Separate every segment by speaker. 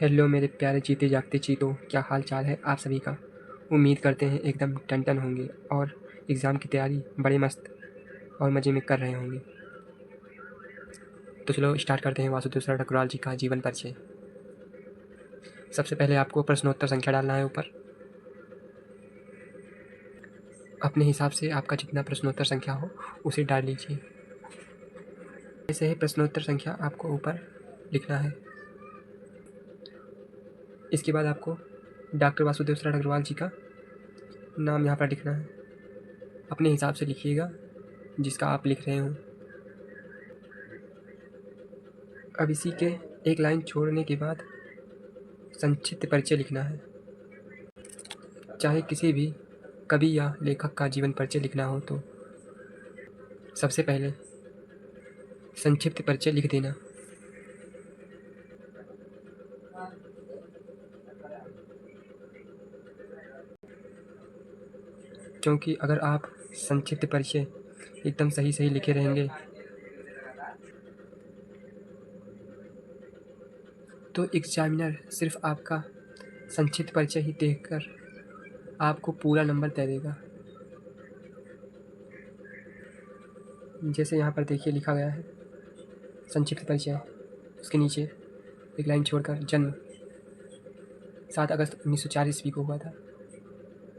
Speaker 1: Hello मेरे प्यारे जीते जागते चीतों, क्या हाल चाल है आप सभी का। उम्मीद करते हैं एकदम टन होंगे और एग्ज़ाम की तैयारी बड़े मस्त और मज़े में कर रहे होंगे। तो चलो स्टार्ट करते हैं वासुदेव सर ठकुराल जी का जीवन परिचय। सबसे पहले आपको प्रश्नोत्तर संख्या डालना है ऊपर। अपने हिसाब से आपका जितना प्रश्नोत्तर संख्या हो उसे डाल लीजिए। ऐसे ही प्रश्नोत्तर संख्या आपको ऊपर लिखना है। इसके बाद आपको डॉक्टर वासुदेव सर अग्रवाल जी का नाम यहाँ पर लिखना है। अपने हिसाब से लिखिएगा जिसका आप लिख रहे हो। अब इसी के एक लाइन छोड़ने के बाद संक्षिप्त परिचय लिखना है। चाहे किसी भी कवि या लेखक का जीवन परिचय लिखना हो तो सबसे पहले संक्षिप्त परिचय लिख देना। क्योंकि अगर आप संक्षिप्त परिचय एकदम सही सही लिखे रहेंगे तो एग्जामिनर सिर्फ आपका संक्षिप्त परिचय ही देखकर आपको पूरा नंबर दे देगा। जैसे यहाँ पर देखिए लिखा गया है संक्षिप्त परिचय, उसके नीचे एक लाइन छोड़कर जन्म 7 अगस्त 1904 ईस्वी को हुआ था।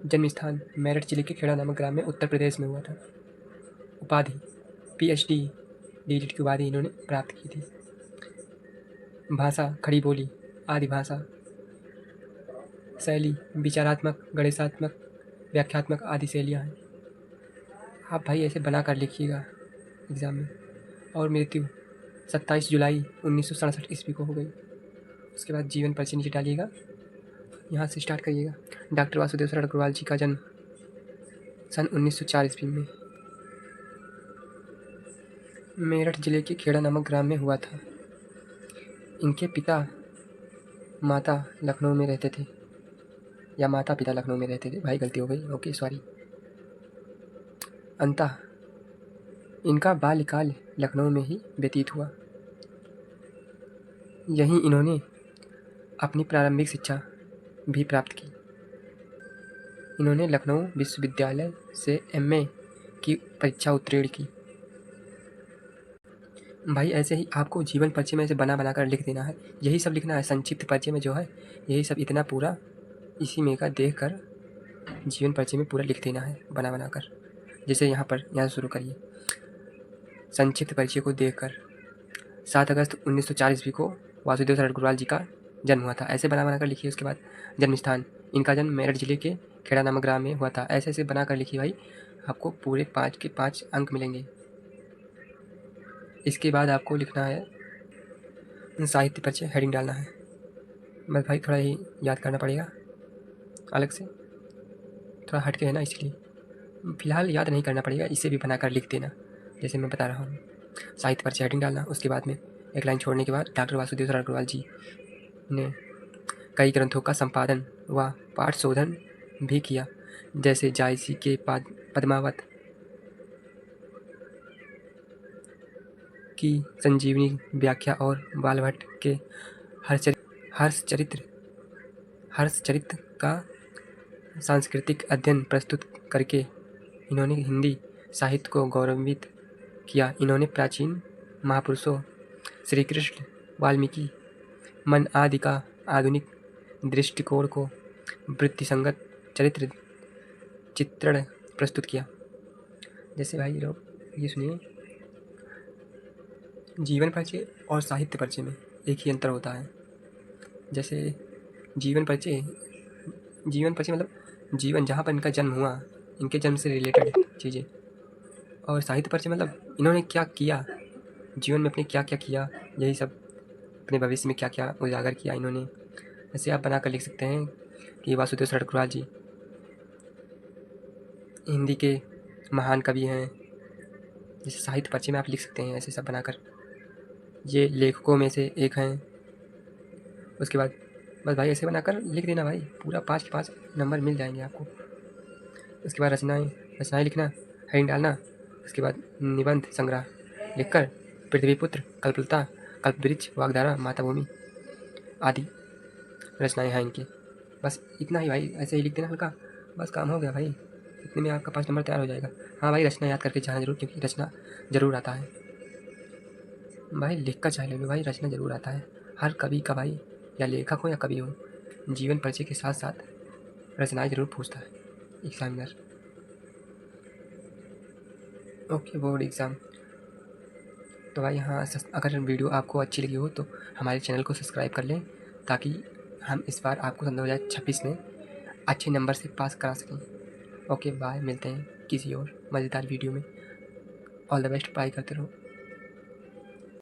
Speaker 1: जन्म स्थान मेरठ जिले के खेड़ा नामक ग्राम में उत्तर प्रदेश में हुआ था। उपाधि PhD डीलिट की उपाधि इन्होंने प्राप्त की थी। भाषा खड़ी बोली आदि भाषा। शैली विचारात्मक गणितात्मक व्याख्यात्मक आदि शैलियाँ हैं। आप भाई ऐसे बना कर लिखिएगा एग्ज़ाम में। और मृत्यु 27 जुलाई 1967 ईस्वी को हो गई। उसके बाद जीवन परिचय नीचे डालिएगा, यहाँ से स्टार्ट करिएगा। डॉक्टर वासुदेव सर अग्रवाल जी का जन्म सन 1904 ईस्वी में मेरठ जिले के खेड़ा नामक ग्राम में हुआ था। इनके पिता माता लखनऊ में रहते थे, या माता पिता लखनऊ में रहते थे, भाई गलती हो गई, ओके सॉरी। अंततः इनका बाल्यकाल लखनऊ में ही व्यतीत हुआ। यहीं इन्होंने अपनी प्रारंभिक शिक्षा भी प्राप्त की। इन्होंने लखनऊ विश्वविद्यालय से MA की परीक्षा उत्तीर्ण की। भाई ऐसे ही आपको जीवन परिचय में से बना कर लिख देना है। यही सब लिखना है संक्षिप्त परिचय में जो है, यही सब इतना पूरा इसी में का देख कर जीवन परिचय में पूरा लिख देना है बना कर। जैसे यहाँ शुरू करिए। संक्षिप्त परिचय को देखकर 7 अगस्त 1904 ईस्वी को वासुदेव सर अग्रवाल जी का जन्म हुआ था, ऐसे बना कर लिखिए। उसके बाद जन्म स्थान, इनका जन्म मेरठ जिले के खेड़ा नामक ग्राम में हुआ था, ऐसे ऐसे बना कर लिखिए भाई, आपको पूरे 5 के 5 अंक मिलेंगे। इसके बाद आपको लिखना है साहित्य परिचय, हेडिंग डालना है। बस भाई थोड़ा ही याद करना पड़ेगा, अलग से थोड़ा हट के है ना, इसलिए फिलहाल याद नहीं करना पड़ेगा, इसे भी बनाकर लिख देना जैसे मैं बता रहा हूँ। साहित्य परिचय हेडिंग डालना। उसके बाद में एक लाइन छोड़ने के बाद डॉक्टर वासुदेव सर अग्रवाल जी ने कई ग्रंथों का संपादन व पाठ शोधन भी किया, जैसे जायसी के पद्मावत की संजीवनी व्याख्या और बालभट्ट के हर्षचरित्र का सांस्कृतिक अध्ययन प्रस्तुत करके इन्होंने हिंदी साहित्य को गौरवान्वित किया। इन्होंने प्राचीन महापुरुषों श्री कृष्ण, वाल्मीकि, मन आदि का आधुनिक दृष्टिकोण को वृत्तिसंगत चरित्र चित्रण प्रस्तुत किया। जैसे भाई लोग ये सुनिए, जीवन परिचय और साहित्य परिचय में एक ही अंतर होता है। जैसे जीवन परिचय मतलब जीवन जहाँ पर इनका जन्म हुआ, इनके जन्म से रिलेटेड चीज़ें, और साहित्य परिचय मतलब इन्होंने क्या किया जीवन में, अपने क्या क्या किया, यही सब अपने भविष्य में क्या क्या उजागर किया इन्होंने। ऐसे आप बना कर लिख सकते हैं कि वासुदेव सर अग्रवाल जी हिंदी के महान कवि हैं। जैसे साहित्य परिचय में आप लिख सकते हैं ऐसे सब बनाकर, ये लेखकों में से एक हैं। उसके बाद बस भाई ऐसे बनाकर लिख देना भाई, पूरा 5 के 5 नंबर मिल जाएंगे आपको। उसके बाद रचनाएं लिखना, हेडिंग डालना। उसके बाद निबंध संग्रह लिखकर पृथ्वीपुत्र, कल्पलता, कल्पवृक्ष, वाग्धारा, मातृभूमि आदि रचनाएँ हैं इनकी। बस इतना ही भाई, ऐसे ही लिख देना हल्का, बस काम हो गया भाई। इतने में आपका 5 नंबर तैयार हो जाएगा। हाँ भाई, रचना याद करके जाना ज़रूर, क्योंकि रचना ज़रूर आता है भाई। लिख कर चाहे ले लो भाई, रचना ज़रूर आता है। हर कवि का भाई, या लेखक हो या कवि हो, जीवन परिचय के साथ साथ रचनाएँ ज़रूर पूछता है एग्ज़ामिनर। Okay, board exam. तो भाई हाँ, अगर वीडियो आपको अच्छी लगी हो तो हमारे चैनल को सब्सक्राइब कर लें, ताकि हम इस बार आपको सन 2026 में अच्छे नंबर से पास करा सकें। ओके बाय, मिलते हैं किसी और मज़ेदार वीडियो में। ऑल द बेस्ट, पढ़ाई करते रहो।